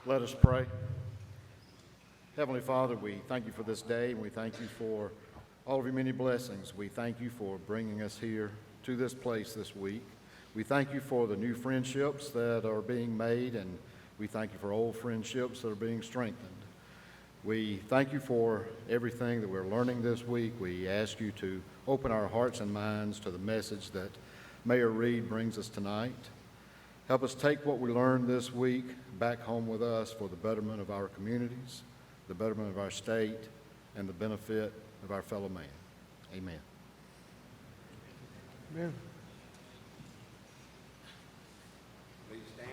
Let us pray. Heavenly Father, we thank you for this day, and we thank you for all of your many blessings. We thank you for bringing us here to this place this week. We thank you for the new friendships that are being made, and we thank you for old friendships that are being strengthened. We thank you for everything that we're learning this week. We ask you to open our hearts and minds to the message that Mayor Reed brings us tonight. Help us take what we learned this week back home with us for the betterment of our communities, the betterment of our state, and the benefit of our fellow man. Amen. Amen. Please stand.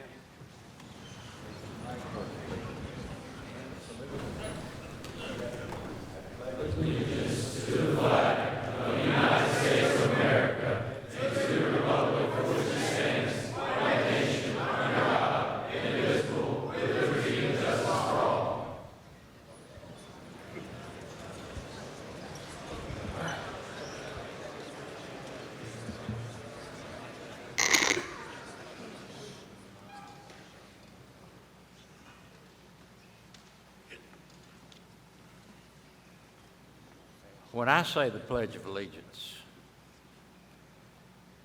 Allegiance to the flag of the United States of America and to the republic for which it stands, one nation, under God, indivisible, with liberty and justice for all. When I say the Pledge of Allegiance,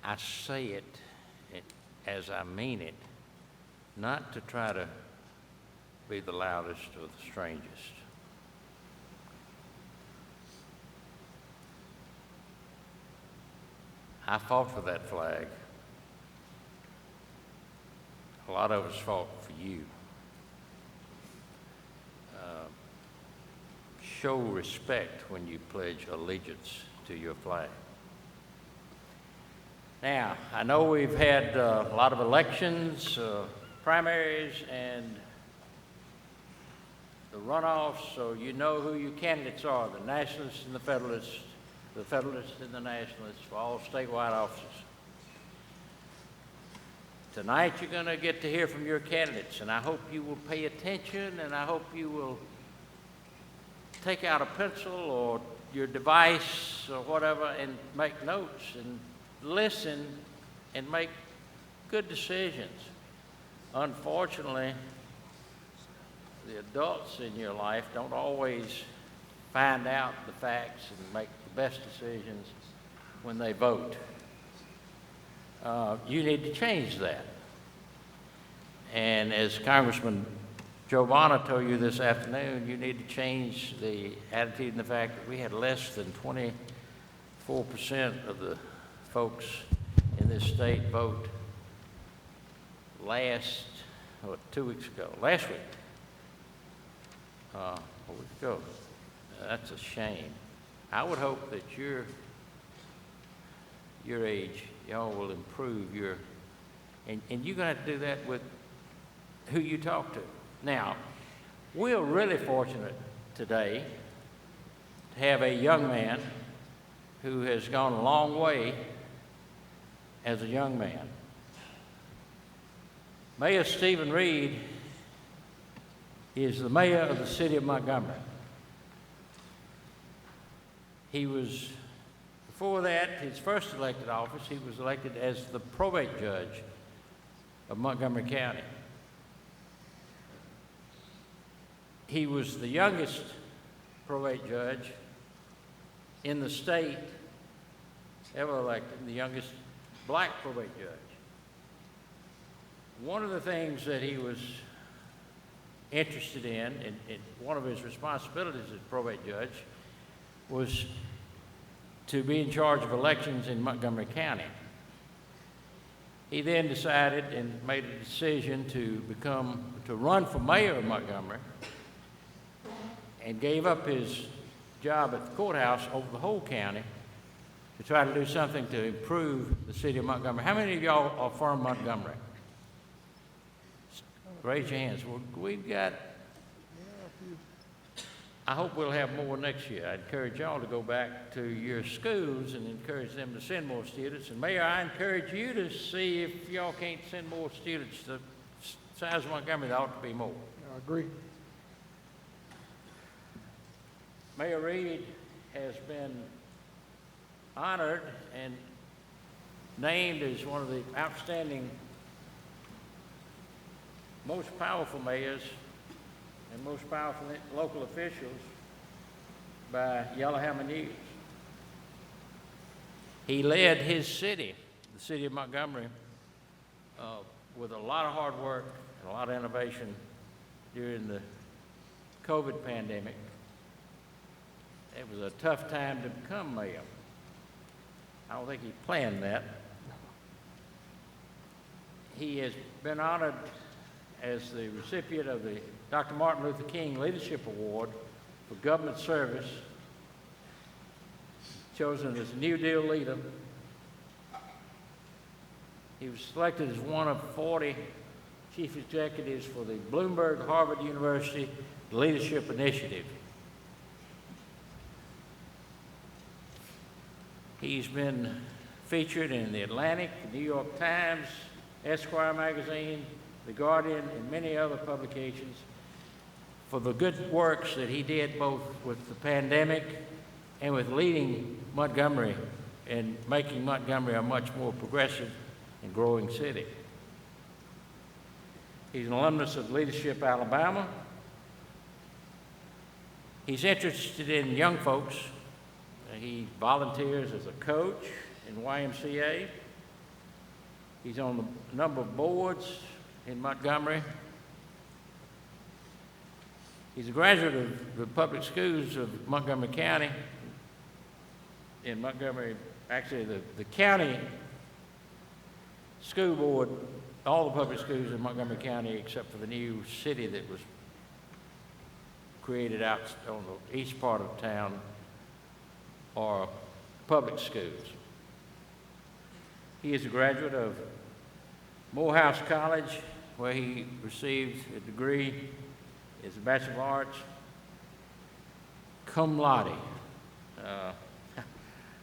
I say it as I mean it, not to try to be the loudest or the strangest. I fought for that flag. A lot of us fought for you. Show respect when you pledge allegiance to your flag. Now, I know we've had a lot of elections, primaries, and the runoffs, so you know who your candidates are, the Nationalists and the Federalists and the Nationalists for all statewide offices. Tonight you're going to get to hear from your candidates, and I hope you will pay attention, and I hope you will take out a pencil or your device or whatever and make notes and listen and make good decisions. Unfortunately, the adults in your life don't always find out the facts and make the best decisions when they vote. You need to change that. And as Congressman Joe Bonner told you this afternoon, you need to change the attitude and the fact that we had less than 24% of the folks in this state vote last week. A week ago. That's a shame. I would hope that your age, y'all will improve and you're going to have to do that with who you talk to. Now, we're really fortunate today to have a young man who has gone a long way as a young man. Mayor Stephen Reed is the mayor of the city of Montgomery. He was, before that, his first elected office, he was elected as the probate judge of Montgomery County. He was the youngest probate judge in the state ever elected, the youngest black probate judge. One of the things that he was interested in one of his responsibilities as probate judge, was to be in charge of elections in Montgomery County. He then decided and made a decision to run for mayor of Montgomery, and gave up his job at the courthouse over the whole county to try to do something to improve the city of Montgomery. How many of y'all are from Montgomery? Raise your hands. Well, we've got, I hope we'll have more next year. I encourage y'all to go back to your schools and encourage them to send more students. And Mayor, I encourage you to see if y'all can't send more students. The size of Montgomery, there ought to be more. I agree. Mayor Reed has been honored and named as one of the outstanding, most powerful mayors and most powerful local officials by Yellowhammer News. He led his city, the city of Montgomery, with a lot of hard work and a lot of innovation during the COVID pandemic. It was a tough time to become mayor. I don't think he planned that. He has been honored as the recipient of the Dr. Martin Luther King Leadership Award for government service, chosen as a New Deal leader. He was selected as one of 40 chief executives for the Bloomberg Harvard University Leadership Initiative. He's been featured in the Atlantic, the New York Times, Esquire magazine, The Guardian, and many other publications for the good works that he did both with the pandemic and with leading Montgomery and making Montgomery a much more progressive and growing city. He's an alumnus of Leadership Alabama. He's interested in young folks. He volunteers as a coach in YMCA. He's on a number of boards in Montgomery. He's a graduate of the public schools of Montgomery County. In Montgomery, actually the county school board, all the public schools in Montgomery County except for the new city that was created out on the east part of town are public schools. He is a graduate of Morehouse College, where he received a degree as a Bachelor of Arts, cum laude.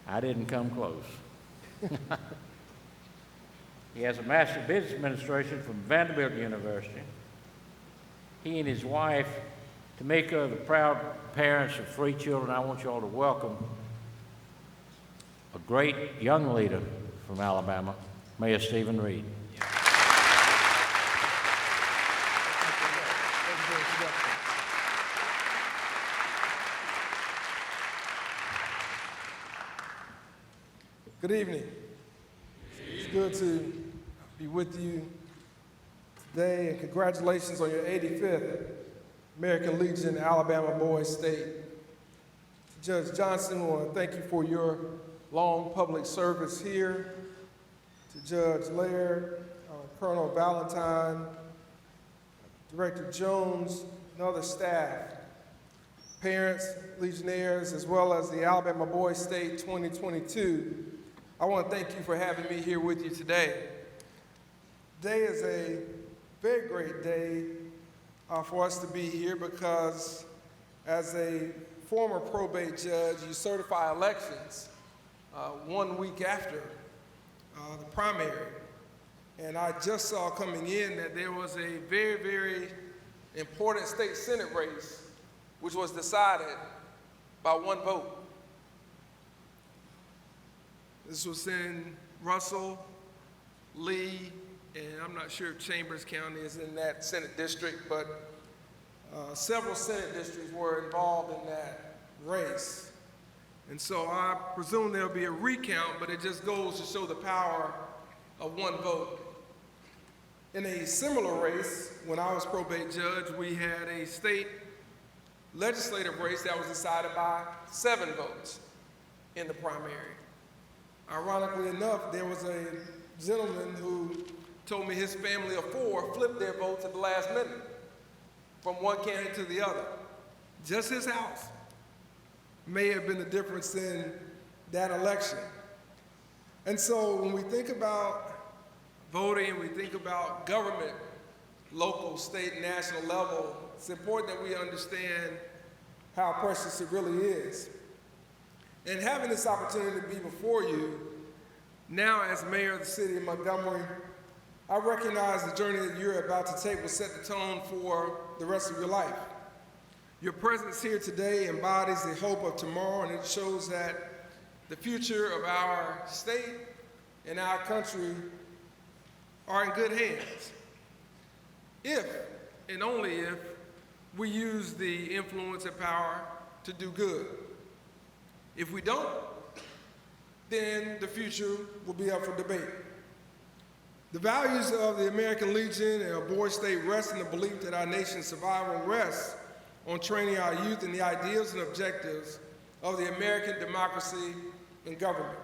I didn't come close. He has a Master of Business Administration from Vanderbilt University. He and his wife, Tamika, the proud parents of 3 children, I want you all to welcome a great young leader from Alabama, Mayor Stephen Reed. Good evening. It's good to be with you today, and congratulations on your 85th American Legion Alabama Boys State. Judge Johnson, I want to thank you for your long public service here. To Judge Laird, Colonel Valentine, Director Jones, and other staff, parents, Legionnaires, as well as the Alabama Boys State 2022, I want to thank you for having me here with you today. Today is a very great day for us to be here because as a former probate judge, you certify elections 1 week after the primary. And I just saw coming in that there was a very, very important state Senate race which was decided by 1 vote. This was in Russell, Lee, and I'm not sure if Chambers County is in that Senate district, but several Senate districts were involved in that race. And so I presume there'll be a recount, but it just goes to show the power of 1 vote. In a similar race, when I was probate judge, we had a state legislative race that was decided by 7 votes in the primary. Ironically enough, there was a gentleman who told me his family of 4 flipped their votes at the last minute from one candidate to the other. Just his house may have been the difference in that election. And so when we think about voting, we think about government, local, state, and national level, it's important that we understand how precious it really is. And having this opportunity to be before you, now as mayor of the city of Montgomery, I recognize the journey that you're about to take will set the tone for the rest of your life. Your presence here today embodies the hope of tomorrow, and it shows that the future of our state and our country are in good hands. If, and only if, we use the influence and power to do good. If we don't, then the future will be up for debate. The values of the American Legion and our board state rest in the belief that our nation's survival rests on training our youth in the ideals and objectives of the American democracy and government.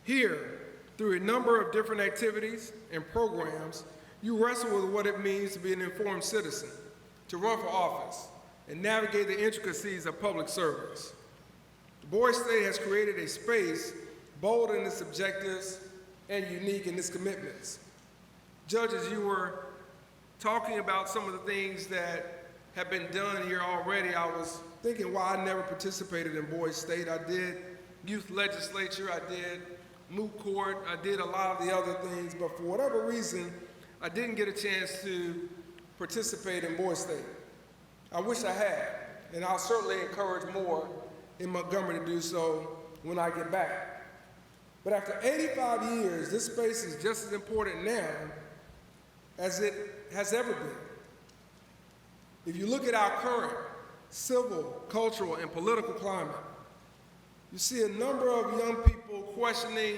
Here, through a number of different activities and programs, you wrestle with what it means to be an informed citizen, to run for office, and navigate the intricacies of public service. The board state has created a space bold in its objectives and unique in its commitments. Judges, you were talking about some of the things that have been done here already. I was thinking why I never participated in Boyd State. I did youth legislature, I did moot court, I did a lot of the other things, but for whatever reason, I didn't get a chance to participate in Boyd State. I wish I had, and I'll certainly encourage more in Montgomery to do so when I get back. But after 85 years, this space is just as important now as it has ever been. If you look at our current civil, cultural, and political climate, you see a number of young people questioning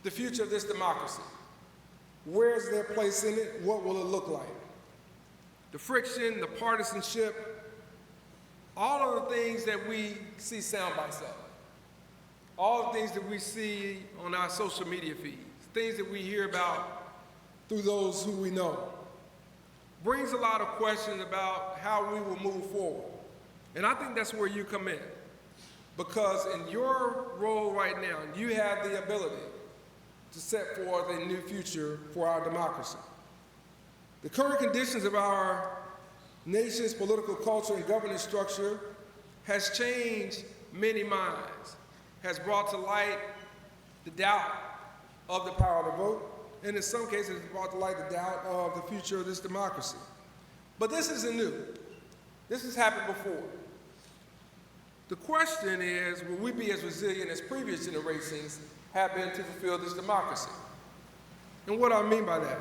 the future of this democracy. Where is their place in it? What will it look like? The friction, the partisanship, all of the things that we see sound bites of, all the things that we see on our social media feeds, things that we hear about through those who we know, brings a lot of questions about how we will move forward. And I think that's where you come in. Because in your role right now, you have the ability to set forth a new future for our democracy. The current conditions of our nation's political culture and governance structure has changed many minds, has brought to light the doubt of the power to vote, and in some cases has brought to light the doubt of the future of this democracy. But this isn't new. This has happened before. The question is, will we be as resilient as previous generations have been to fulfill this democracy? And what I mean by that,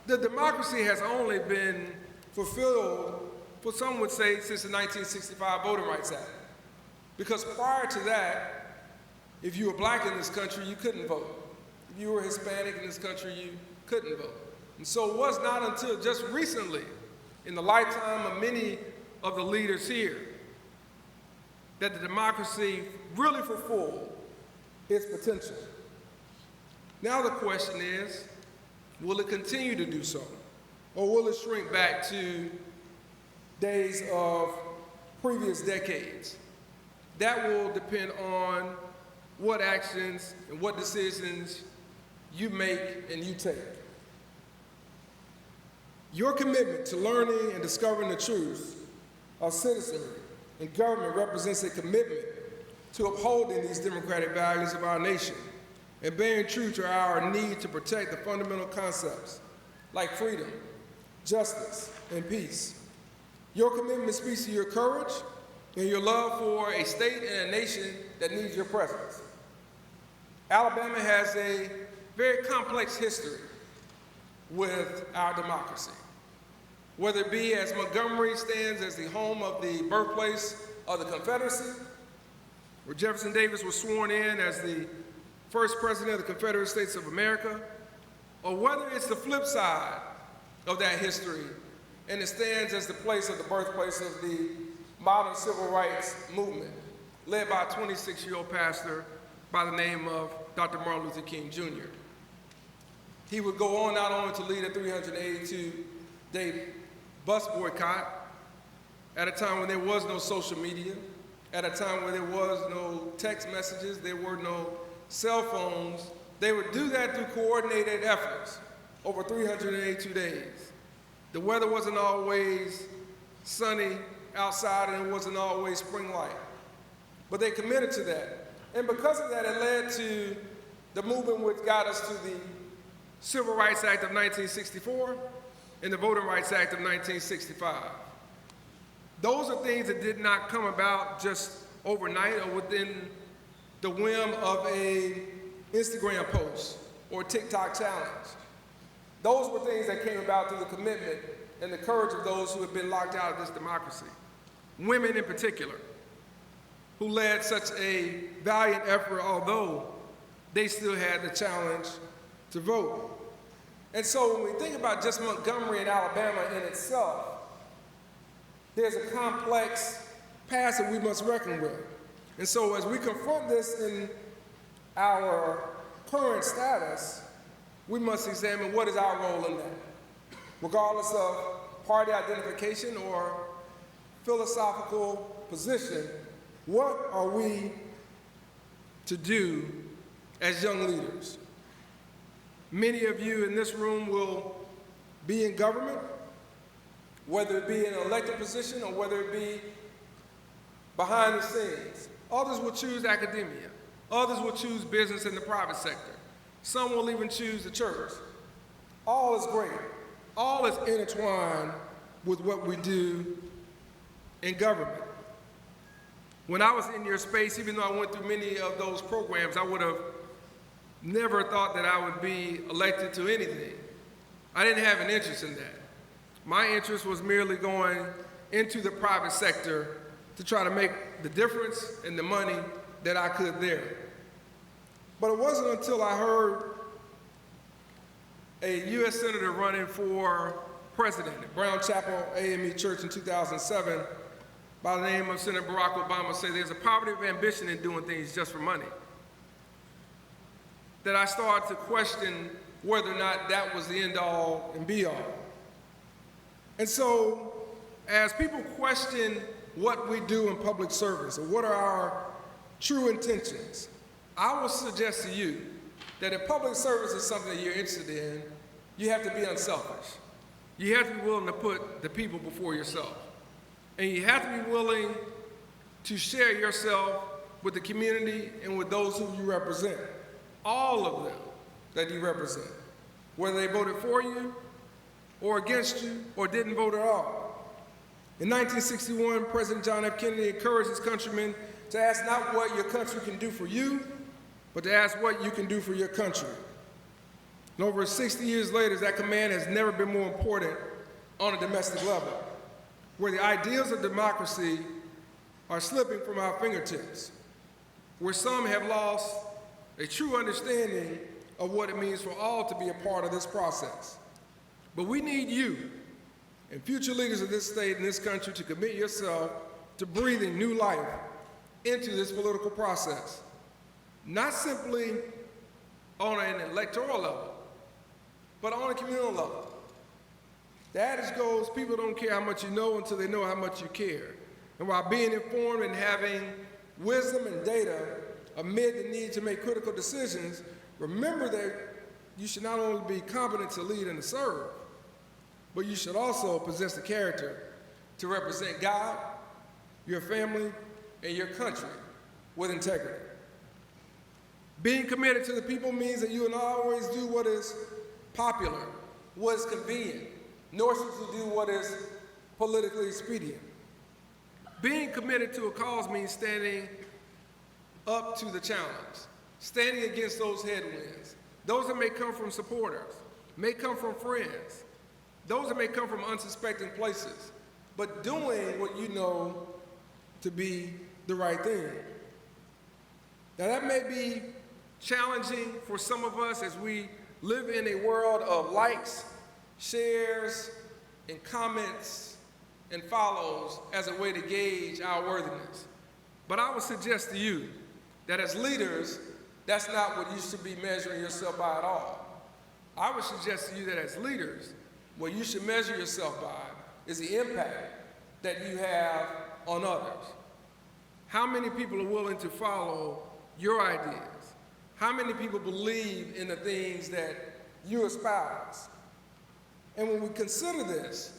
the democracy has only been fulfilled, for some would say, since the 1965 Voting Rights Act. Because prior to that, if you were black in this country, you couldn't vote. If you were Hispanic in this country, you couldn't vote. And so it was not until just recently, in the lifetime of many of the leaders here, that the democracy really fulfilled its potential. Now the question is, will it continue to do so? Or will it shrink back to days of previous decades? That will depend on what actions and what decisions you make and you take. Your commitment to learning and discovering the truth of citizenry and government represents a commitment to upholding these democratic values of our nation and bearing true to our need to protect the fundamental concepts like freedom, justice, and peace. Your commitment speaks to your courage and your love for a state and a nation that needs your presence. Alabama has a very complex history with our democracy. Whether it be as Montgomery stands as the home of the birthplace of the Confederacy, where Jefferson Davis was sworn in as the first president of the Confederate States of America, or whether it's the flip side of that history and it stands as the place of the birthplace of the modern civil rights movement, led by a 26-year-old pastor by the name of Dr. Martin Luther King Jr. He would go on not only to lead a 382-day bus boycott at a time when there was no social media, at a time when there was no text messages, there were no cell phones. They would do that through coordinated efforts over 382 days. The weather wasn't always sunny outside and it wasn't always spring light, but they committed to that. And because of that, it led to the movement which got us to the Civil Rights Act of 1964 and the Voting Rights Act of 1965. Those are things that did not come about just overnight or within the whim of a Instagram post or TikTok challenge. Those were things that came about through the commitment and the courage of those who have been locked out of this democracy, women in particular, who led such a valiant effort, although they still had the challenge to vote. And so when we think about just Montgomery and Alabama in itself, there's a complex past that we must reckon with. And so as we confront this in our current status, we must examine what is our role in that, regardless of party identification or philosophical position. What are we to do as young leaders? Many of you in this room will be in government, whether it be in an elected position or whether it be behind the scenes. Others will choose academia. Others will choose business in the private sector. Some will even choose the church. All is great. All is intertwined with what we do in government. When I was in your space, even though I went through many of those programs, I would have never thought that I would be elected to anything. I didn't have an interest in that. My interest was merely going into the private sector to try to make the difference in the money that I could there. But it wasn't until I heard a U.S. Senator running for president at Brown Chapel AME Church in 2007 by the name of Senator Barack Obama say there's a poverty of ambition in doing things just for money, that I started to question whether or not that was the end all and be all. And so as people question what we do in public service or what are our true intentions, I will suggest to you that if public service is something that you're interested in, you have to be unselfish. You have to be willing to put the people before yourself. And you have to be willing to share yourself with the community and with those who you represent, all of them that you represent, whether they voted for you or against you or didn't vote at all. In 1961, President John F. Kennedy encouraged his countrymen to ask not what your country can do for you, but to ask what you can do for your country. And over 60 years later, that command has never been more important on a domestic level, where the ideals of democracy are slipping from our fingertips, where some have lost a true understanding of what it means for all to be a part of this process. But we need you and future leaders of this state and this country to commit yourself to breathing new life into this political process, not simply on an electoral level, but on a communal level. The adage goes, people don't care how much you know until they know how much you care. And while being informed and having wisdom and data amid the need to make critical decisions, remember that you should not only be competent to lead and to serve, but you should also possess the character to represent God, your family, and your country with integrity. Being committed to the people means that you will not always do what is popular, what is convenient, nor should you do what is politically expedient. Being committed to a cause means standing up to the challenge, standing against those headwinds, those that may come from supporters, may come from friends, those that may come from unsuspecting places, but doing what you know to be the right thing. Now that may be challenging for some of us as we live in a world of likes, shares, and comments and follows as a way to gauge our worthiness. But I would suggest to you that as leaders, that's not what you should be measuring yourself by at all. I would suggest to you that as leaders, what you should measure yourself by is the impact that you have on others. How many people are willing to follow your ideas? How many people believe in the things that you espouse? And when we consider this,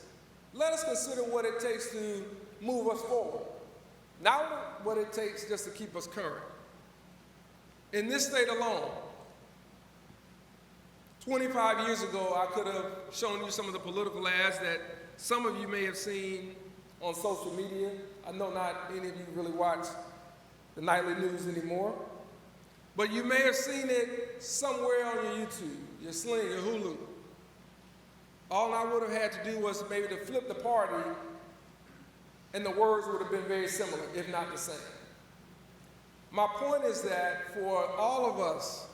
let us consider what it takes to move us forward, not what it takes just to keep us current. In this state alone, 25 years ago, I could have shown you some of the political ads that some of you may have seen on social media. I know not any of you really watch the nightly news anymore, but you may have seen it somewhere on your YouTube, your Sling, your Hulu. All I would have had to do was maybe to flip the party, and the words would have been very similar, if not the same. My point is that for all of us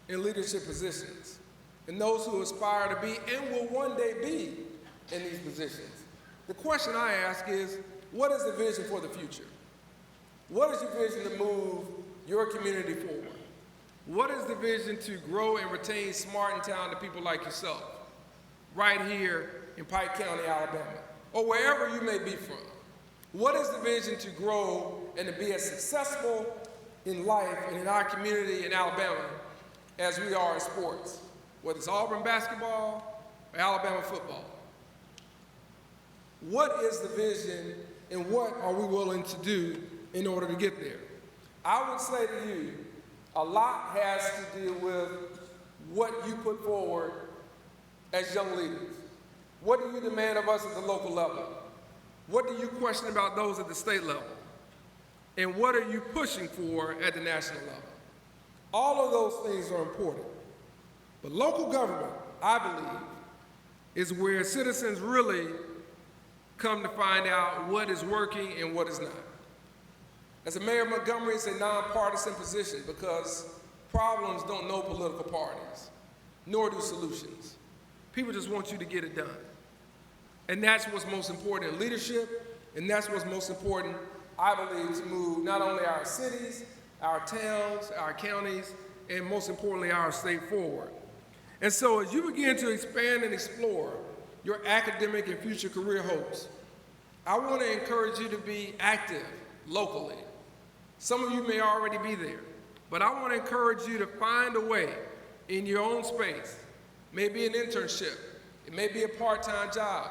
in leadership positions, and those who aspire to be and will one day be in these positions, the question I ask is, what is the vision for the future? What is your vision to move your community forward? What is the vision to grow and retain smart and talented people like yourself right here in Pike County, Alabama, or wherever you may be from? What is the vision to grow and to be as successful in life and in our community in Alabama as we are in sports, whether it's Auburn basketball or Alabama football? What is the vision and what are we willing to do in order to get there? I would say to you, a lot has to do with what you put forward as young leaders. What do you demand of us at the local level? What do you question about those at the state level? And what are you pushing for at the national level? All of those things are important. But local government, I believe, is where citizens really come to find out what is working and what is not. As a mayor of Montgomery, it's a nonpartisan position because problems don't know political parties, nor do solutions. People just want you to get it done. And that's what's most important in leadership, and that's what's most important, I believe, to move not only our cities, our towns, our counties, and most importantly, our state forward. And so as you begin to expand and explore your academic and future career hopes, I want to encourage you to be active locally. Some of you may already be there, but I want to encourage you to find a way in your own space. Maybe an internship, it may be a part-time job,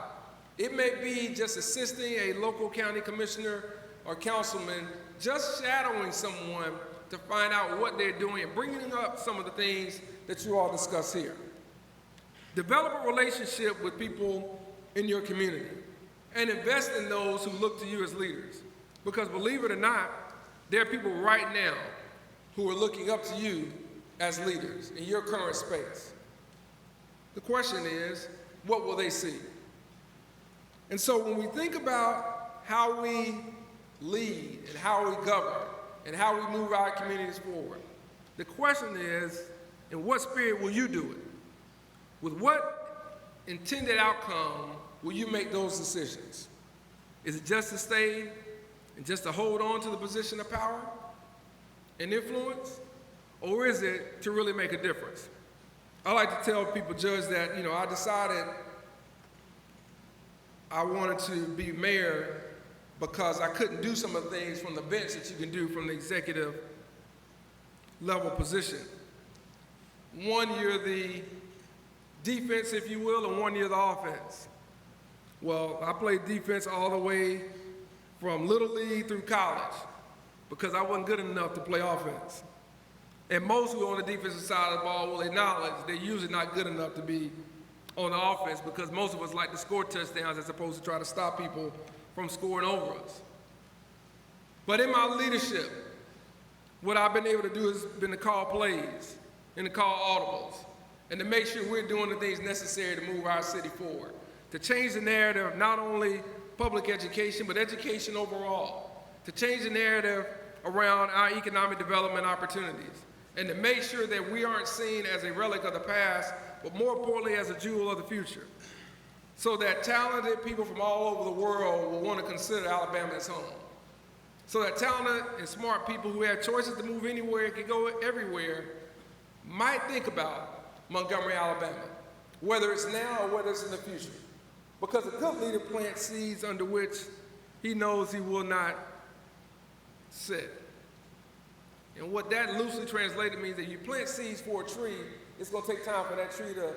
it may be just assisting a local county commissioner or councilman, just shadowing someone to find out what they're doing and bringing up some of the things that you all discuss here. Develop a relationship with people in your community and invest in those who look to you as leaders. Because believe it or not, there are people right now who are looking up to you as leaders in your current space. The question is, what will they see? And so when we think about how we lead and how we govern and how we move our communities forward, the question is, in what spirit will you do it? With what intended outcome will you make those decisions? Is it just to stay and just to hold on to the position of power and influence? Or is it to really make a difference? I like to tell people, Judge, that, I decided I wanted to be mayor because I couldn't do some of the things from the bench that you can do from the executive level position. 1 year the defense, if you will, and 1 year the offense. Well, I played defense all the way from Little League through college because I wasn't good enough to play offense. And most who are on the defensive side of the ball will acknowledge they're usually not good enough to be on the offense because most of us like to score touchdowns as opposed to try to stop people from scoring over us. But in my leadership, what I've been able to do has been to call plays and to call audibles and to make sure we're doing the things necessary to move our city forward, to change the narrative of not only public education, but education overall, to change the narrative around our economic development opportunities, and to make sure that we aren't seen as a relic of the past, but more importantly as a jewel of the future, so that talented people from all over the world will want to consider Alabama as home. So that talented and smart people who have choices to move anywhere and can go everywhere might think about Montgomery, Alabama, whether it's now or whether it's in the future. Because a good leader plants seeds under which he knows he will not sit. And what that loosely translated means that you plant seeds for a tree, it's going to take time for that tree to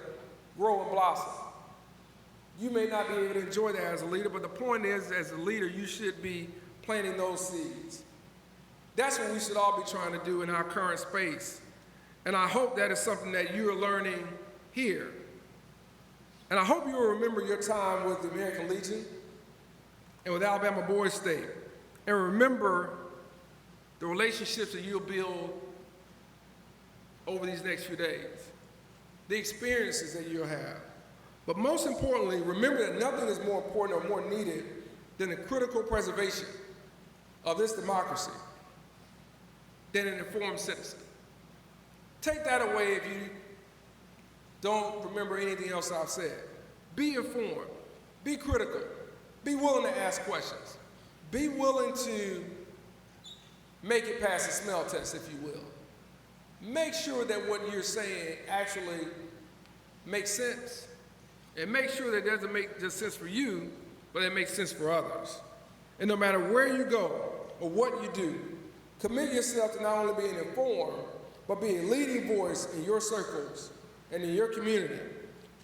grow and blossom. You may not be able to enjoy that as a leader, but the point is, as a leader, you should be planting those seeds. That's what we should all be trying to do in our current space. And I hope that is something that you are learning here. And I hope you will remember your time with the American Legion and with Alabama Boys State. And remember the relationships that you'll build over these next few days, the experiences that you'll have, But most importantly, remember that nothing is more important or more needed than the critical preservation of this democracy than an informed citizen. Take that away if you don't remember anything else I've said. Be informed, be critical, be willing to ask questions, be willing to make it past the smell test, if you will. Make sure that what you're saying actually makes sense. And make sure that it doesn't make just sense for you, but it makes sense for others. And no matter where you go or what you do, commit yourself to not only being informed, but be a leading voice in your circles and in your community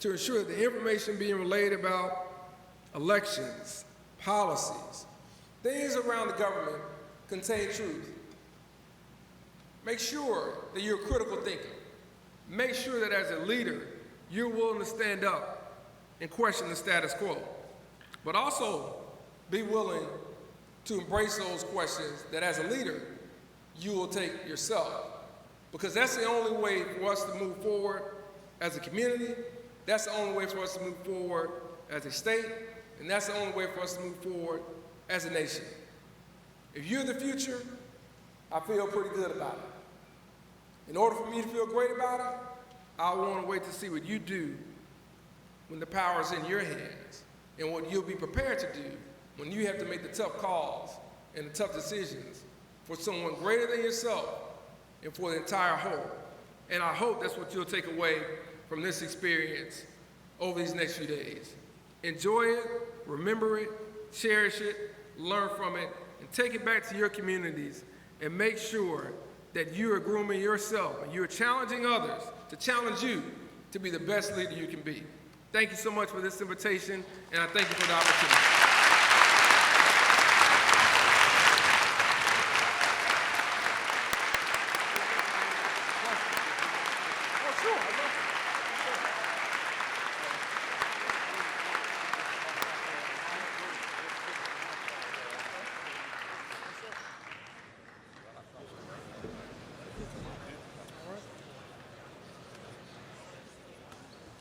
to ensure that the information being relayed about elections, policies, things around the government contain truth. Make sure that you're a critical thinker. Make sure that as a leader, you're willing to stand up and question the status quo. But also be willing to embrace those questions that as a leader, you will take yourself. Because that's the only way for us to move forward as a community, that's the only way for us to move forward as a state, and that's the only way for us to move forward as a nation. If you're the future, I feel pretty good about it. In order for me to feel great about it, I want to wait to see what you do when the power is in your hands and what you'll be prepared to do when you have to make the tough calls and the tough decisions for someone greater than yourself and for the entire whole. And I hope that's what you'll take away from this experience over these next few days. Enjoy it, remember it, cherish it, learn from it, and take it back to your communities and make sure that you are grooming yourself and you're challenging others to challenge you to be the best leader you can be. Thank you so much for this invitation, and I thank you for the opportunity.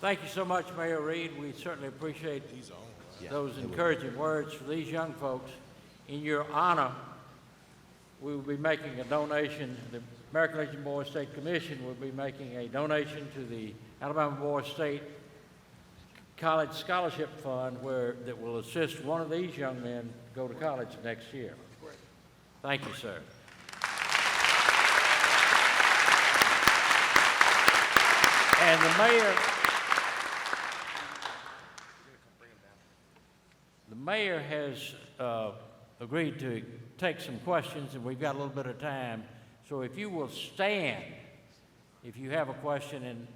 Thank you so much, Mayor Reed. We certainly appreciate those encouraging words for these young folks. In your honor, we will be making a donation. The American Legion Boys State Commission will be making a donation to the Alabama Boys State College Scholarship Fund that will assist one of these young men go to college next year. Thank you, sir. And the mayor has agreed to take some questions, and we've got a little bit of time. So if you will stand, if you have a question, and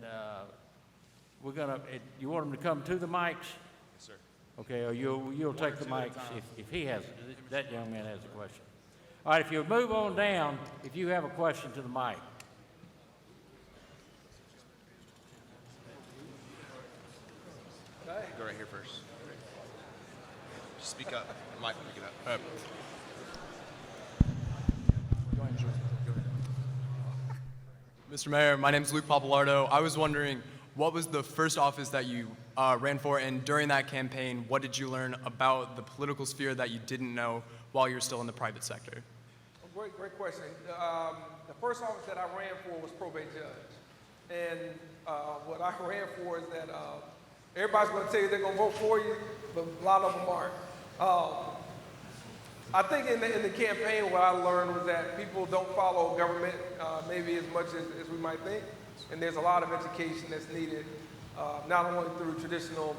you want him to come to the mics? Yes, sir. Okay, or you'll take the mics if he has, that young man has a question. All right, if you'll move on down, if you have a question to the mic. Go right here first. Just speak up. The mic will pick it up. Mr. Mayor, my name is Luke Papalardo. I was wondering, what was the first office that you ran for, and during that campaign, what did you learn about the political sphere that you didn't know while you were still in the private sector? Great question. The first office that I ran for was probate judge. And what I ran for is that everybody's going to tell you they're going to vote for you, but a lot of them aren't. I think in the campaign, what I learned was that people don't follow government maybe as much as we might think. And there's a lot of education that's needed, not only through traditional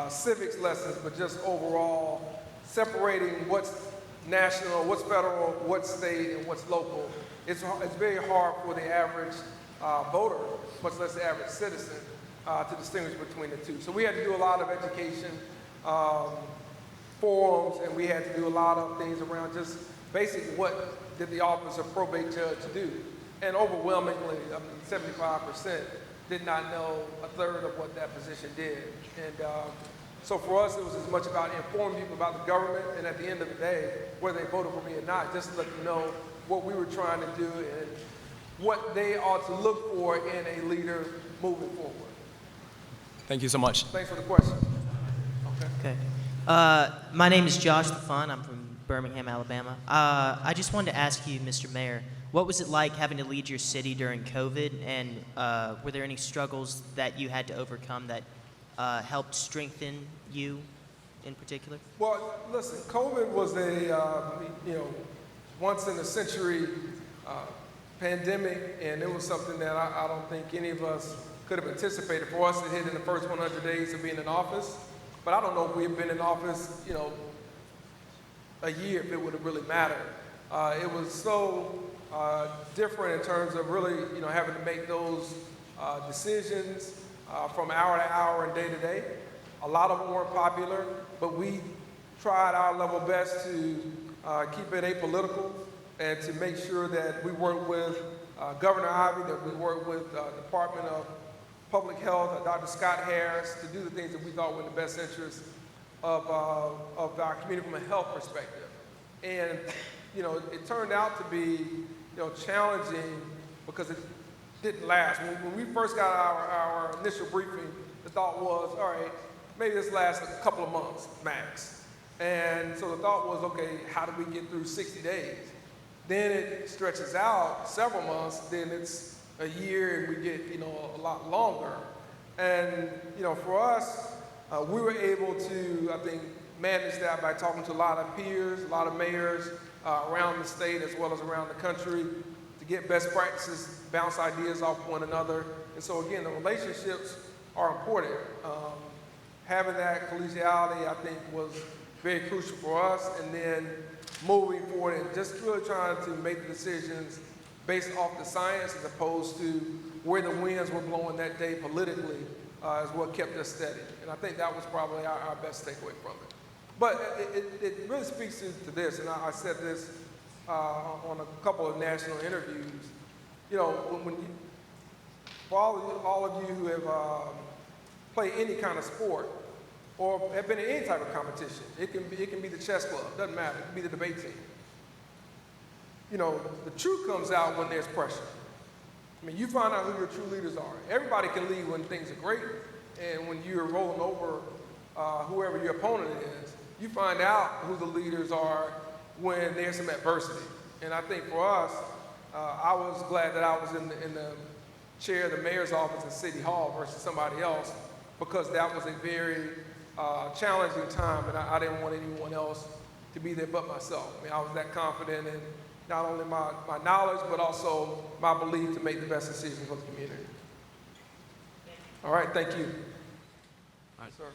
civics lessons, but just overall separating what's national, what's federal, what's state, and what's local. It's very hard for the average voter, much less the average citizen, to distinguish between the two. So we had to do a lot of education forums, and we had to do a lot of things around just basic what did the office of probate judge do. And overwhelmingly, 75% did not know a third of what that position did. And so for us, it was as much about informing people about the government, and at the end of the day, whether they voted for me or not, just to let them know what we were trying to do and what they ought to look for in a leader moving forward. Thank you so much. Thanks for the question. Okay. My name is Josh Stefan. I'm from Birmingham, Alabama. I just wanted to ask you, Mr. Mayor, what was it like having to lead your city during COVID, and were there any struggles that you had to overcome that helped strengthen you in particular? Well, listen, COVID was a once in a century pandemic, and it was something that I don't think any of us could have anticipated. For us, it hit in the first 100 days of being in office, but I don't know if we had been in office, a year, if it would have really mattered. It was so different in terms of really, having to make those decisions from hour to hour and day to day. A lot of them weren't popular, but we tried our level best to keep it apolitical and to make sure that we worked with Governor Ivey, that we worked with Department of Public Health, Dr. Scott Harris, to do the things that we thought were in the best interest of our community from a health perspective. And, it turned out to be, challenging because it didn't last. When we first got our initial briefing, the thought was, all right, maybe this lasts a couple of months max. And so the thought was, okay, how do we get through 60 days? Then it stretches out several months, then it's a year, and we get, a lot longer. And, for us, we were able to, I think, manage that by talking to a lot of peers, a lot of mayors around the state as well as around the country to get best practices, bounce ideas off one another. And so, again, the relationships are important. Having that collegiality, I think, was very crucial for us. And then moving forward and just really trying to make the decisions based off the science as opposed to where the winds were blowing that day politically is what kept us steady. And I think that was probably our best takeaway from it. But it really speaks to this, and I said this on a couple of national interviews. For all of you who have played any kind of sport or have been in any type of competition, it can be the chess club, doesn't matter, it can be the debate team. The truth comes out when there's pressure. I mean, you find out who your true leaders are. Everybody can lead when things are great, and when you're rolling over whoever your opponent is, you find out who the leaders are when there's some adversity. And I think for us, I was glad that I was in the chair of the mayor's office at City Hall versus somebody else, because that was a very challenging time, and I didn't want anyone else to be there but myself. I mean, I was that confident in not only my knowledge, but also my belief to make the best decisions for the community. All right, thank you. All right. Sir.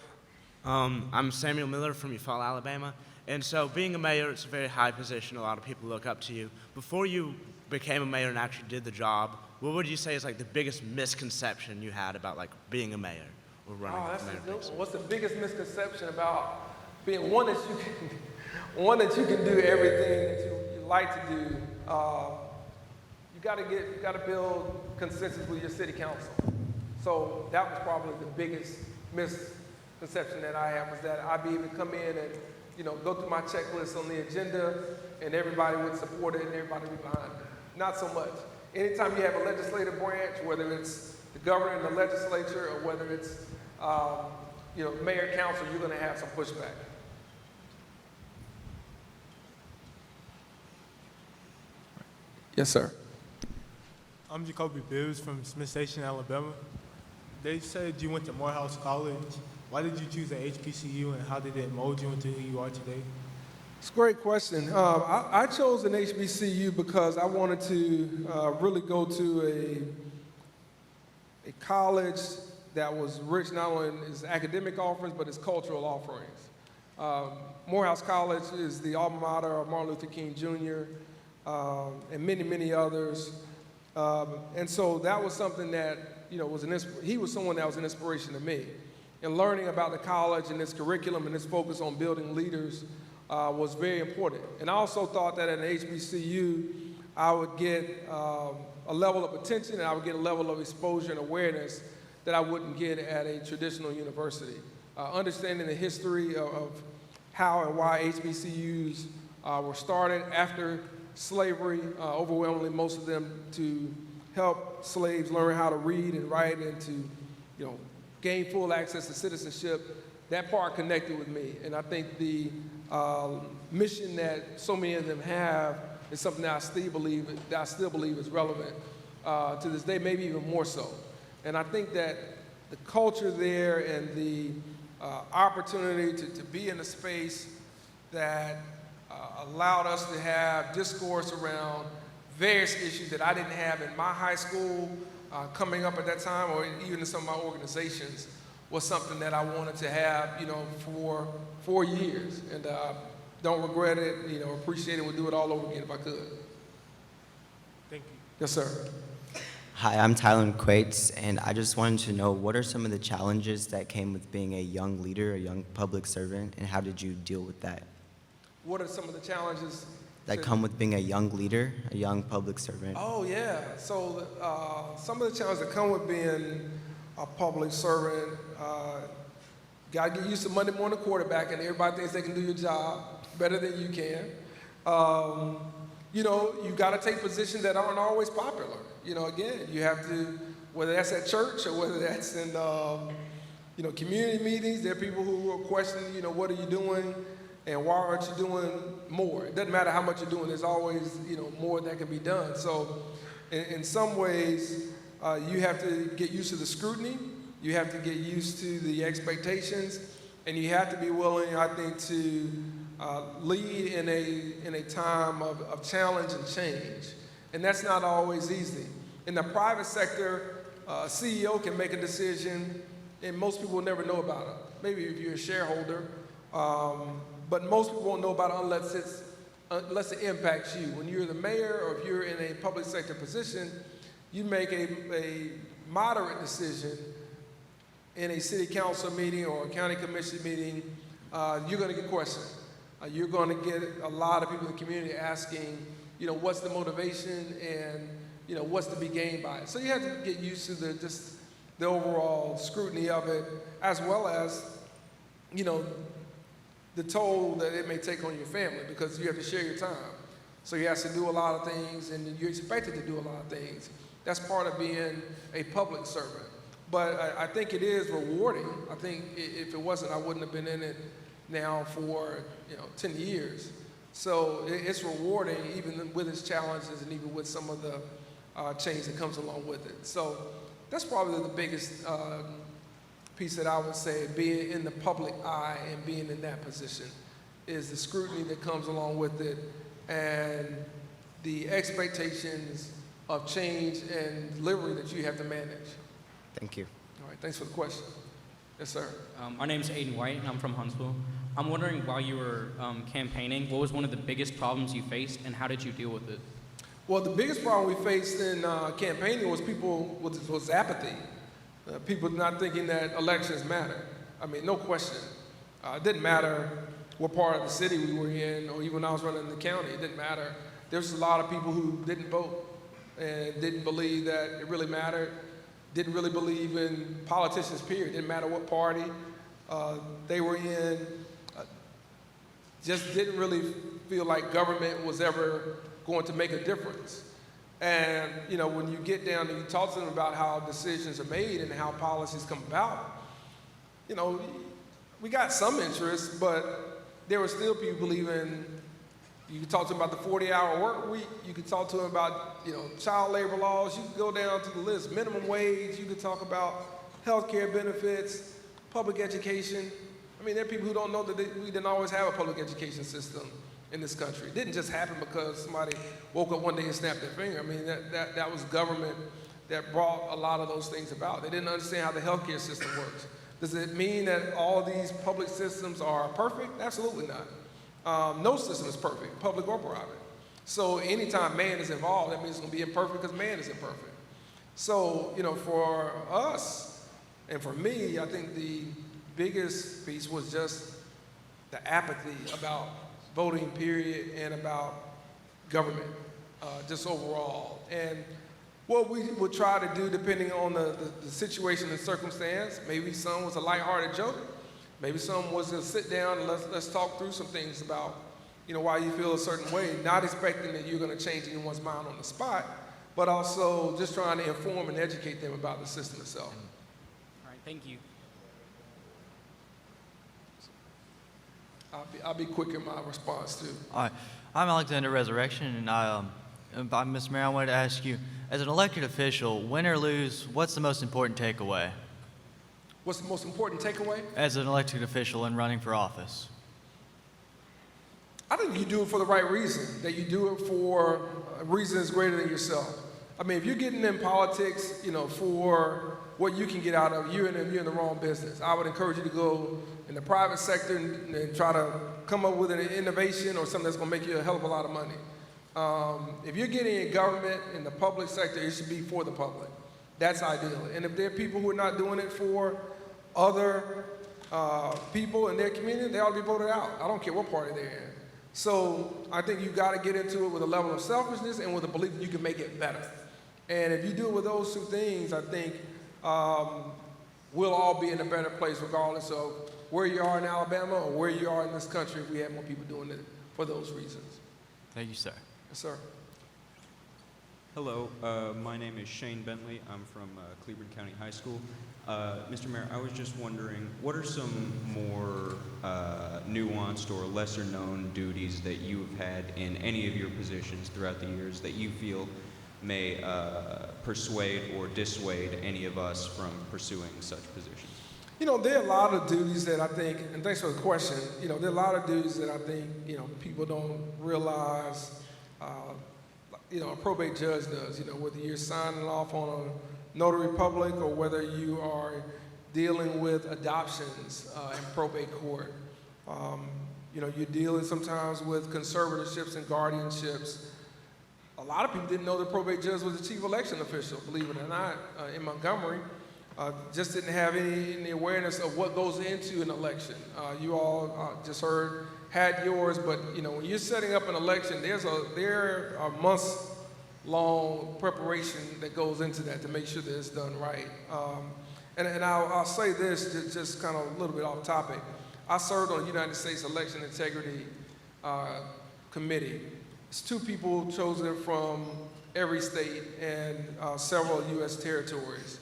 I'm Samuel Miller from Eufaula, Alabama. And so being a mayor, it's a very high position. A lot of people look up to you. Before you became a mayor and actually did the job, what would you say is like the biggest misconception you had about like being a mayor or running for mayor? What's the biggest misconception about being one that you can do everything that you like to do? You got to build consensus with your city council. So that was probably the biggest misconception that I have, was that I'd be able to come in and go through my checklist on the agenda and everybody would support it and everybody would be behind it. Not so much. Anytime you have a legislative branch, whether it's the governor and the legislature or whether it's mayor and council, you're going to have some pushback. Yes, sir. I'm Jacoby Bills from Smith Station, Alabama. They said you went to Morehouse College. Why did you choose the HBCU, and how did it mold you into who you are today? It's a great question. I chose an HBCU because I wanted to really go to a college that was rich not only in its academic offerings, but its cultural offerings. Morehouse College is the alma mater of Martin Luther King Jr., and many, many others. And so that was something that, he was someone that was an inspiration to me. And learning about the college and its curriculum and its focus on building leaders was very important. And I also thought that at an HBCU, I would get a level of attention and I would get a level of exposure and awareness that I wouldn't get at a traditional university. Understanding the history of how and why HBCUs were started after slavery, overwhelmingly most of them to help slaves learn how to read and write and to, gain full access to citizenship, that part connected with me. And I think the mission that so many of them have is something that I still believe is relevant to this day, maybe even more so. And I think that the culture there and the opportunity to be in a space that allowed us to have discourse around various issues that I didn't have in my high school coming up at that time, or even in some of my organizations, was something that I wanted to have, for 4 years. And don't regret it, appreciate it. We'll do it all over again if I could. Thank you. Yes, sir. Hi, I'm Tyler Quates, and I just wanted to know, what are some of the challenges that came with being a young leader, a young public servant, and how did you deal with that? What are some of the challenges That come with being a young leader, a young public servant? Oh, yeah. So some of the challenges that come with being a public servant, got to get used to Monday morning quarterbacking. Everybody thinks they can do your job better than you can. You got to take positions that aren't always popular. Again, you have to, whether that's at church or whether that's in, community meetings, there are people who are questioning, what are you doing and why aren't you doing more? It doesn't matter how much you're doing, there's always, more that can be done. So in some ways, you have to get used to the scrutiny, you have to get used to the expectations, and you have to be willing, I think, to lead in a time of challenge and change. And that's not always easy. In the private sector, a CEO can make a decision, and most people will never know about it. Maybe if you're a shareholder, but most people won't know about it unless it impacts you. When you're the mayor or if you're in a public sector position, you make a moderate decision in a city council meeting or a county commission meeting, you're going to get questioned. You're going to get a lot of people in the community asking, what's the motivation and, what's to be gained by it. So you have to get used to the overall scrutiny of it, as well as, the toll that it may take on your family, because you have to share your time. So you have to do a lot of things, and you're expected to do a lot of things. That's part of being a public servant. But I think it is rewarding. I think if it wasn't, I wouldn't have been in it now for 10 years. So it's rewarding, even with its challenges and even with some of the change that comes along with it. So that's probably the biggest piece that I would say, being in the public eye and being in that position, is the scrutiny that comes along with it and the expectations of change and delivery that you have to manage. Thank you. All right, thanks for the question. Yes, sir. My name's Aiden White, and I'm from Huntsville. I'm wondering, while you were campaigning, what was one of the biggest problems you faced, and how did you deal with it? Well, the biggest problem we faced in campaigning was apathy. People not thinking that elections matter. I mean, no question. It didn't matter what part of the city we were in, or even when I was running the county, it didn't matter. There was a lot of people who didn't vote and didn't believe that it really mattered, didn't really believe in politicians, period. Didn't matter what party they were in, just didn't really feel like government was ever going to make a difference. And, when you get down and you talk to them about how decisions are made and how policies come about, we got some interest, but there were still people believing. You could talk to them about the 40-hour work week. You could talk to them about, child labor laws. You could go down to the list, minimum wage. You could talk about health care benefits, public education. I mean, there are people who don't know that we didn't always have a public education system in this country. It didn't just happen because somebody woke up one day and snapped their finger. I mean, that was government that brought a lot of those things about. They didn't understand how the healthcare system works. Does it mean that all these public systems are perfect? Absolutely not. No system is perfect, public or private. So anytime man is involved, that means it's going to be imperfect because man is imperfect. So, for us and for me, I think the biggest piece was just the apathy about voting, period, and about government, just overall. And what we would try to do, depending on the situation and circumstance, maybe some was a lighthearted joke, maybe some was to sit down and let's talk through some things about, why you feel a certain way, not expecting that you're going to change anyone's mind on the spot, but also just trying to inform and educate them about the system itself. All right, thank you. I'll be quick in my response too. All right. I'm Alexander Resurrection, and Mr. Mayor, I wanted to ask you, as an elected official, win or lose, what's the most important takeaway? What's the most important takeaway? As an elected official and running for office? I think you do it for the right reason, that you do it for a reason that's greater than yourself. I mean, if you're getting in politics, for what you can get out of, you're in the wrong business. I would encourage you to go in the private sector and try to come up with an innovation or something that's going to make you a hell of a lot of money. If you're getting in government, in the public sector, it should be for the public. That's ideal. And if there are people who are not doing it for other people in their community, they ought to be voted out. I don't care what party they're in. So I think you've got to get into it with a level of selfishness and with a belief that you can make it better. And if you do it with those two things, I think we'll all be in a better place regardless of where you are in Alabama or where you are in this country if we have more people doing it for those reasons. Thank you, sir. Yes, sir. Hello, my name is Shane Bentley. I'm from Cleveland County High School. Mr. Mayor, I was just wondering, what are some more nuanced or lesser known duties that you've had in any of your positions throughout the years that you feel may persuade or dissuade any of us from pursuing such positions? There are a lot of duties that I think, and thanks for the question, there are a lot of duties that I think, people don't realize, a probate judge does, whether you're signing off on a notary public or whether you are dealing with adoptions in probate court. You're dealing sometimes with conservatorships and guardianships. A lot of people didn't know the probate judge was the chief election official, believe it or not, in Montgomery. Just didn't have any awareness of what goes into an election. You all just had yours, but when you're setting up an election, there are months-long preparation that goes into that to make sure that it's done right. And I'll say this, just kind of a little bit off topic. I served on the United States Election Integrity Committee. It's 2 people chosen from every state and several U.S. territories.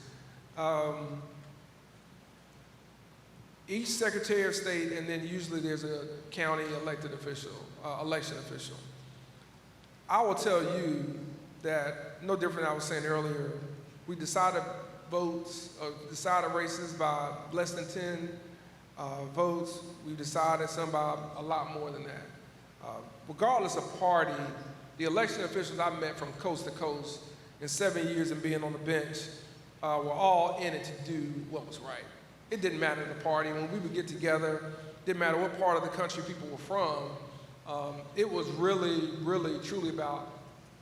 Each Secretary of State, and then usually there's a county elected official, election official. I will tell you that, no different than I was saying earlier, we decided votes, decided races by less than 10 votes. We decided some by a lot more than that. Regardless of party, the election officials I met from coast to coast in 7 years and being on the bench were all in it to do what was right. It didn't matter the party. When we would get together, didn't matter what part of the country people were from, it was really, really, truly about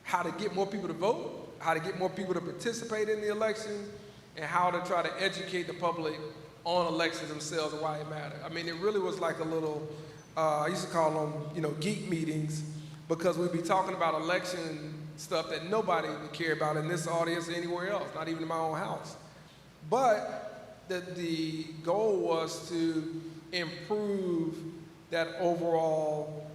how to get more people to vote, how to get more people to participate in the election, and how to try to educate the public on elections themselves and why it mattered. I mean, it really was like a little, I used to call them, geek meetings, because we'd be talking about election stuff that nobody would care about in this audience or anywhere else, not even in my own house. But the goal was to improve that overall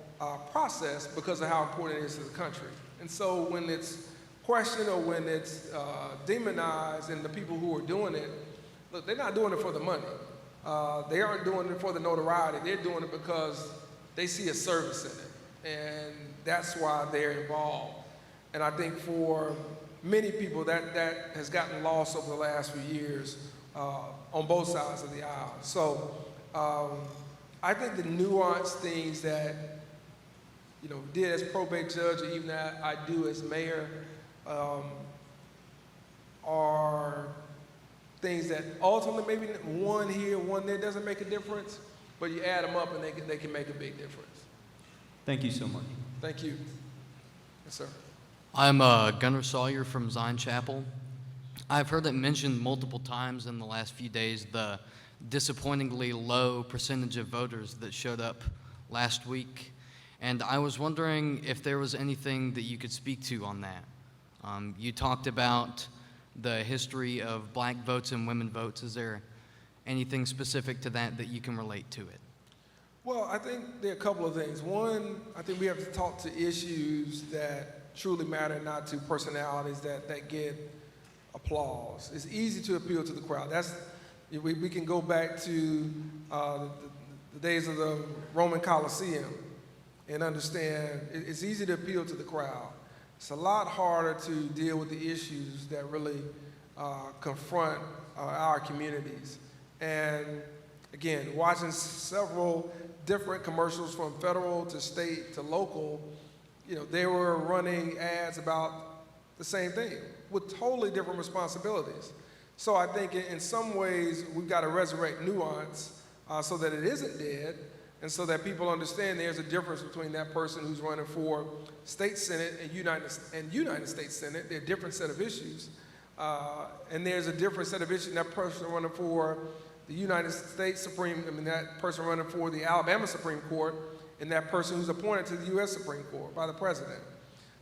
process because of how important it is to the country. And so when it's questioned or when it's demonized and the people who are doing it, look, they're not doing it for the money. They aren't doing it for the notoriety. They're doing it because they see a service in it. And that's why they're involved. And I think for many people that has gotten lost over the last few years on both sides of the aisle. So I think the nuanced things that did as probate judge or even that I do as mayor are things that ultimately maybe one here, one there doesn't make a difference, but you add them up and they can make a big difference. Thank you so much. Thank you. Yes, sir. I'm Gunnar Sawyer from Zion Chapel. I've heard it mentioned multiple times in the last few days the disappointingly low percentage of voters that showed up last week. And I was wondering if there was anything that you could speak to on that. You talked about the history of black votes and women votes. Is there anything specific to that you can relate to it? Well, I think there are a couple of things. One, I think we have to talk to issues that truly matter, not to personalities that get applause. It's easy to appeal to the crowd. We can go back to the the days of the Roman Colosseum and understand it's easy to appeal to the crowd. It's a lot harder to deal with the issues that really confront our communities. And again, watching several different commercials from federal to state to local, they were running ads about the same thing with totally different responsibilities. So I think in some ways we've got to resurrect nuance so that it isn't dead, and so that people understand there's a difference between that person who's running for state senate and United States Senate. They're a different set of issues. And there's a different set of issues. That person running for the United States that person running for the Alabama Supreme Court, and that person who's appointed to the U.S. Supreme Court by the president.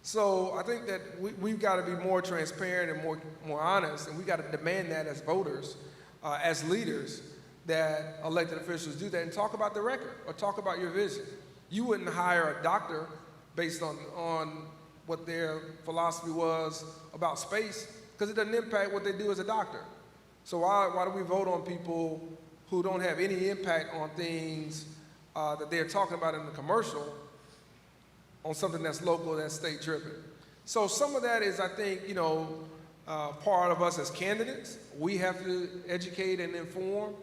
So I think that we've got to be more transparent and more honest, and we've got to demand that as voters, as leaders, that elected officials do that and talk about the record or talk about your vision. You wouldn't hire a doctor based on what their philosophy was about space, because it doesn't impact what they do as a doctor. So why do we vote on people who don't have any impact on things that they're talking about in the commercial on something that's local, that's state driven? So some of that is, I think, part of us as candidates. We have to educate and inform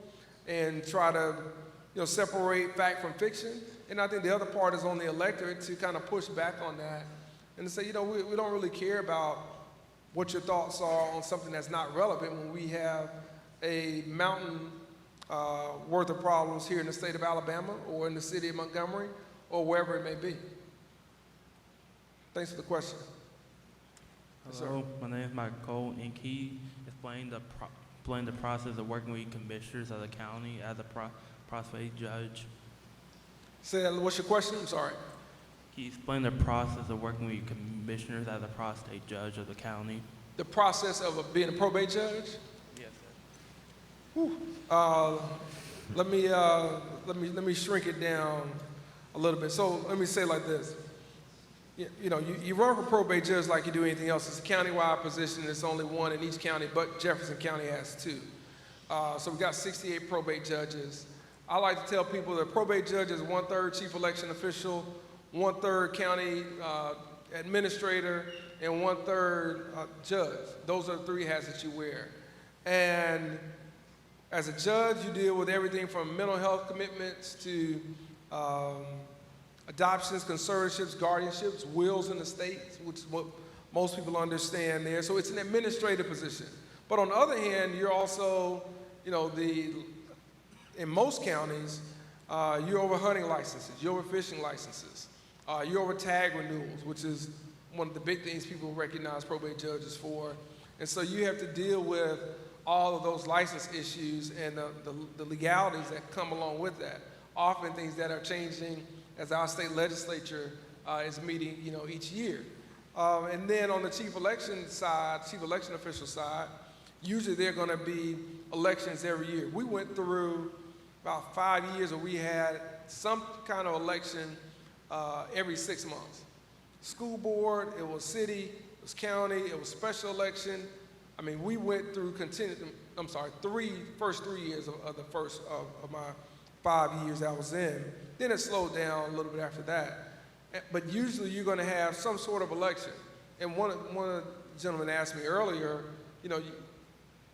and try to separate fact from fiction. And I think the other part is on the electorate to kind of push back on that and to say, we don't really care about what your thoughts are on something that's not relevant when we have a mountain worth of problems here in the state of Alabama or in the city of Montgomery or wherever it may be. Thanks for the question. Hello, my name is Michael, and can you explain the process of working with commissioners of the county as a prostate judge? Say that, what's your question? I'm sorry. Can you explain the process of working with commissioners as a prostate judge of the county? The process of being a probate judge? Yes, sir. Let me shrink it down a little bit. So let me say it like this. You run for probate judge like you do anything else. It's a countywide position. There's only one in each county, but Jefferson County has two. So we've got 68 probate judges. I like to tell people that probate judge is 1/3 chief election official, 1/3 county administrator, and 1/3 judge. Those are the three hats that you wear. And as a judge, you deal with everything from mental health commitments to adoptions, conservatorships, guardianships, wills in the states, which is what most people understand there. So it's an administrative position. But on the other hand, you're also, in most counties, you're over hunting licenses, you're over fishing licenses, you're over tag renewals, which is one of the big things people recognize probate judges for. And so you have to deal with all of those license issues and the legalities that come along with that. Often things that are changing as our state legislature is meeting, each year. And then on the chief election official side, usually there are going to be elections every year. We went through about 5 years where we had some kind of election every 6 months. School board, it was city, it was county, it was special election. I mean, we went through first 3 years of my 5 years I was in. Then it slowed down a little bit after that. But usually you're going to have some sort of election. And one of the gentlemen asked me earlier,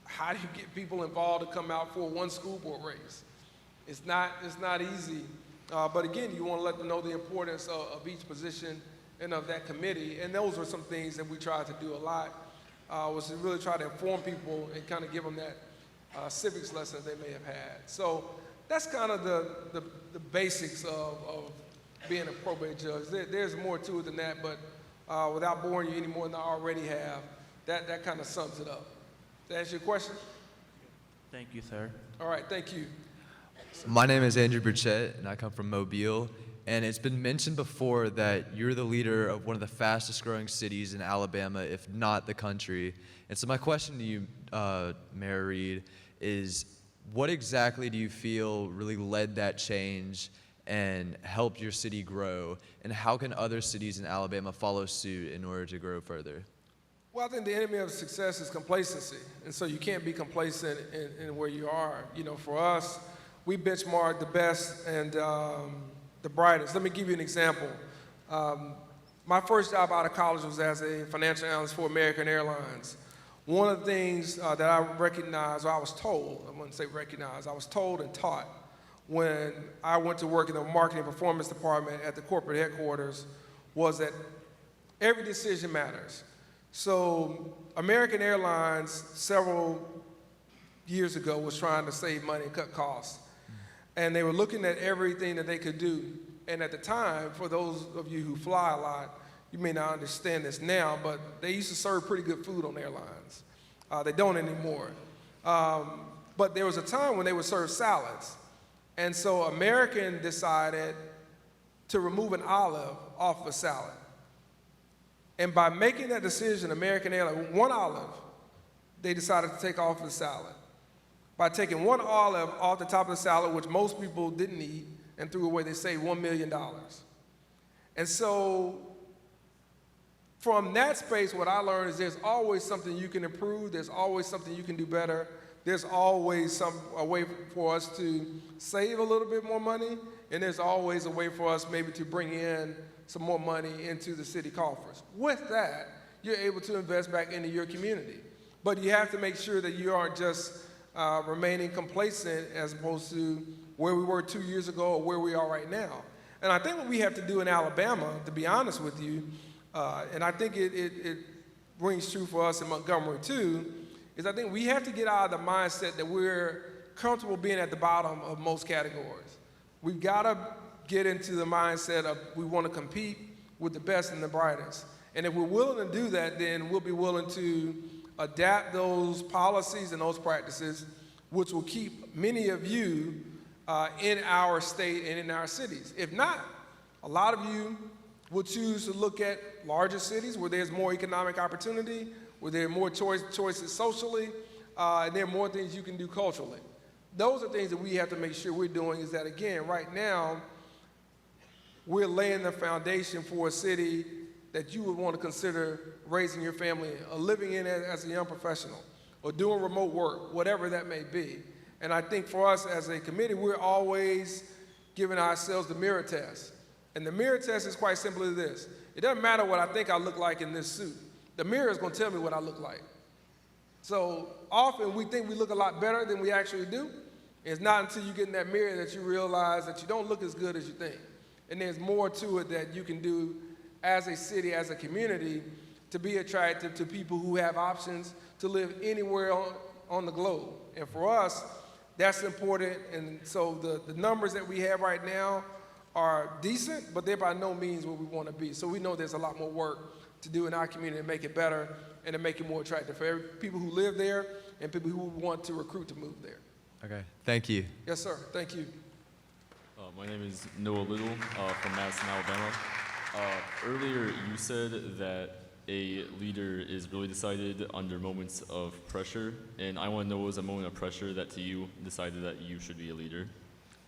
how do you get people involved to come out for one school board race? It's not easy. But again, you want to let them know the importance of each position and of that committee. And those were some things that we tried to do a lot, was to really try to inform people and kind of give them that civics lesson they may have had. So that's kind of the basics of being a probate judge. There's more to it than that, but without boring you any more than I already have, that kind of sums it up. Does that answer your question? Thank you, sir. All right, thank you. My name is Andrew Burchett, and I come from Mobile. And it's been mentioned before that you're the leader of one of the fastest growing cities in Alabama, if not the country. And so my question to you, Mayor Reed, is what exactly do you feel really led that change and helped your city grow? And how can other cities in Alabama follow suit in order to grow further? Well, I think the enemy of success is complacency. And so you can't be complacent in where you are. For us, we benchmark the best and the brightest. Let me give you an example. My first job out of college was as a financial analyst for American Airlines. One of the things that I recognized, or I was told, I wouldn't say recognized, I was told and taught when I went to work in the marketing performance department at the corporate headquarters was that every decision matters. So American Airlines several years ago was trying to save money and cut costs. And they were looking at everything that they could do. And at the time, for those of you who fly a lot, you may not understand this now, but they used to serve pretty good food on airlines. They don't anymore. But there was a time when they would serve salads. And so American decided to remove an olive off of a salad. And by making that decision, American Airlines, one olive, they decided to take off the salad. By taking one olive off the top of the salad, which most people didn't eat, and threw away, they saved $1 million. And so from that space, what I learned is there's always something you can improve. There's always something you can do better. There's always a way for us to save a little bit more money, and there's always a way for us maybe to bring in some more money into the city coffers. With that, you're able to invest back into your community. But you have to make sure that you aren't just remaining complacent as opposed to where we were 2 years ago or where we are right now. And I think what we have to do in Alabama, to be honest with you, and I think it rings true for us in Montgomery too, is I think we have to get out of the mindset that we're comfortable being at the bottom of most categories. We've got to get into the mindset of we want to compete with the best and the brightest. And if we're willing to do that, then we'll be willing to adapt those policies and those practices, which will keep many of you in our state and in our cities. If not, a lot of you will choose to look at larger cities where there's more economic opportunity, where there are more choices socially, and there are more things you can do culturally. Those are things that we have to make sure we're doing is that, again, right now, we're laying the foundation for a city that you would want to consider raising your family in, or living in as a young professional, or doing remote work, whatever that may be. And I think for us as a committee, we're always giving ourselves the mirror test. And the mirror test is quite simply this. It doesn't matter what I think I look like in this suit. The mirror is going to tell me what I look like. So often we think we look a lot better than we actually do. It's not until you get in that mirror that you realize that you don't look as good as you think. And there's more to it that you can do as a city, as a community, to be attractive to people who have options to live anywhere on the globe. And for us, that's important. And so the numbers that we have right now are decent, but they're by no means where we want to be. So we know there's a lot more work to do in our community to make it better and to make it more attractive for people who live there and people who want to recruit to move there. Okay, thank you. Yes, sir. Thank you. My name is Noah Little from Madison, Alabama. Earlier, you said that a leader is really decided under moments of pressure, and I want to know what was a moment of pressure that to you decided that you should be a leader?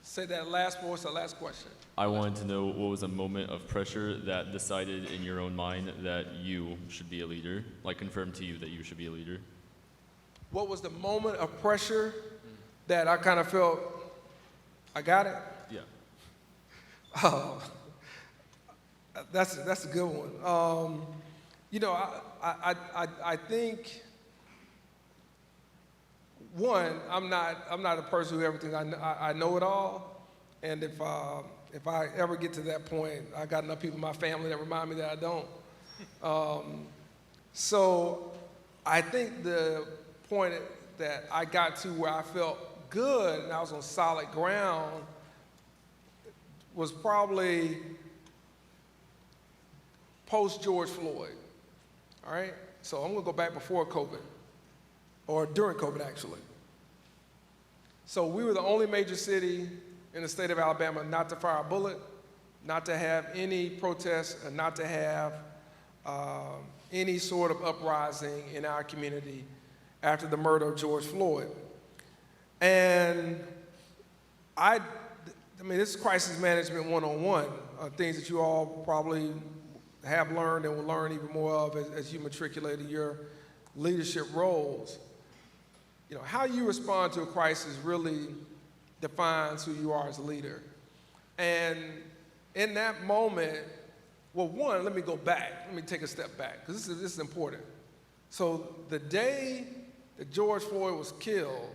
Say that last voice, the last question. I wanted to know what was a moment of pressure that decided in your own mind that you should be a leader, like confirmed to you that you should be a leader. What was the moment of pressure that I kind of felt, I got it? Yeah. Oh, that's a good one. You know, I think, one, I'm not a person who ever thinks I know it all, and if I ever get to that point, I got enough people in my family that remind me that I don't. So I think the point that I got to where I felt good and I was on solid ground was probably post George Floyd. All right? So I'm going to go back before COVID, or during COVID, actually. So we were the only major city in the state of Alabama not to fire a bullet, not to have any protests, and not to have any sort of uprising in our community after the murder of George Floyd. And I mean, this is crisis management 101, things that you all probably have learned and will learn even more of as you matriculate in your leadership roles. You know, how you respond to a crisis really defines who you are as a leader. And in that moment, well, one, let me go back. Let me take a step back, because this is important. So the day that George Floyd was killed,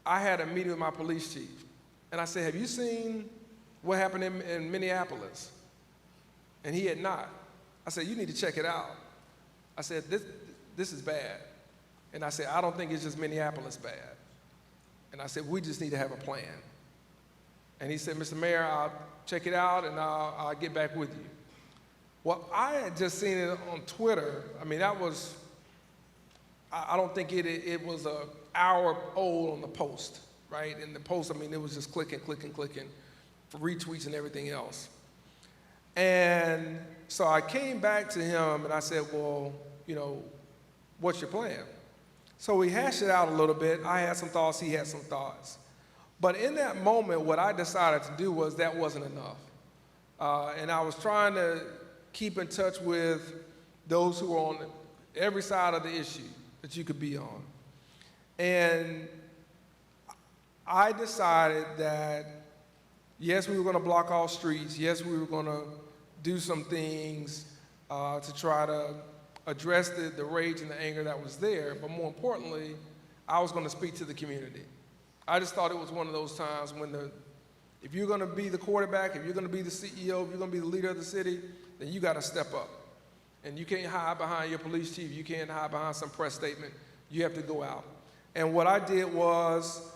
I had a meeting with my police chief. And I said, have you seen what happened in Minneapolis? And he had not. I said, you need to check it out. I said, this is bad. And I said, I don't think it's just Minneapolis bad. And I said, we just need to have a plan. And he said, Mr. Mayor, I'll check it out and I'll get back with you. Well, I had just seen it on Twitter. I mean, that was, I don't think it was an hour old on the post, right? And the post, I mean, it was just clicking for retweets and everything else. And so I came back to him and I said, well, you know, what's your plan? So we hashed it out a little bit. I had some thoughts, he had some thoughts. But in that moment, what I decided to do was that wasn't enough. And I was trying to keep in touch with those who were on every side of the issue that you could be on. And I decided that, yes, we were going to block all streets. Yes, we were going to do some things to try to address the rage and the anger that was there. But more importantly, I was going to speak to the community. I just thought it was one of those times when if you're going to be the quarterback, if you're going to be the CEO, if you're going to be the leader of the city, then you got to step up. And you can't hide behind your police chief. You can't hide behind some press statement. You have to go out. And what I did was,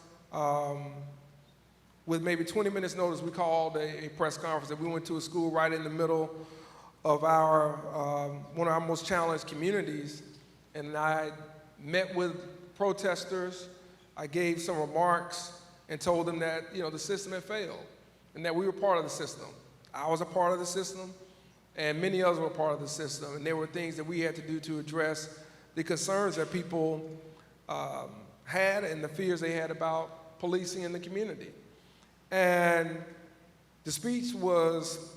with maybe 20 minutes notice, we called a press conference, and we went to a school right in the middle of one of our most challenged communities. And I met with protesters. I gave some remarks and told them that, you know, the system had failed and that we were part of the system. I was a part of the system, and many others were part of the system. And there were things that we had to do to address the concerns that people had and the fears they had about policing in the community. And the speech was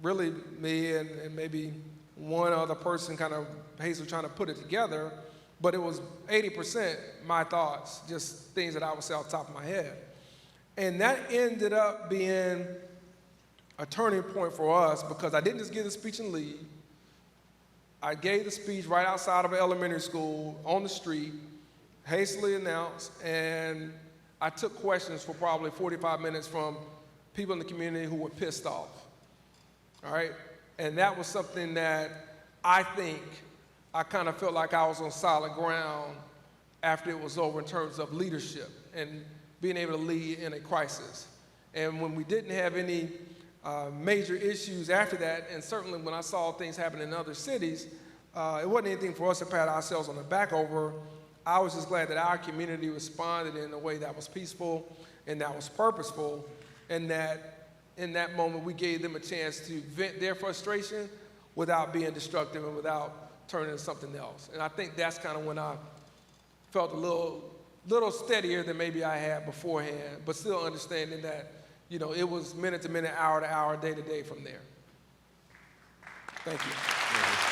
really me and maybe one other person, kind of Hazel, trying to put it together, but it was 80% my thoughts, just things that I would say off the top of my head. And that ended up being a turning point for us, because I didn't just give the speech and leave. I gave the speech right outside of an elementary school on the street, hastily announced, and I took questions for probably 45 minutes from people in the community who were pissed off, all right? And that was something that I think I kind of felt like I was on solid ground after it was over in terms of leadership and being able to lead in a crisis. And when we didn't have any major issues after that, and certainly when I saw things happen in other cities, it wasn't anything for us to pat ourselves on the back over. I was just glad that our community responded in a way that was peaceful and that was purposeful, and that in that moment we gave them a chance to vent their frustration without being destructive and without turning into something else. And I think that's kind of when I felt a little steadier than maybe I had beforehand, but still understanding that, you know, it was minute to minute, hour to hour, day to day from there. Thank you.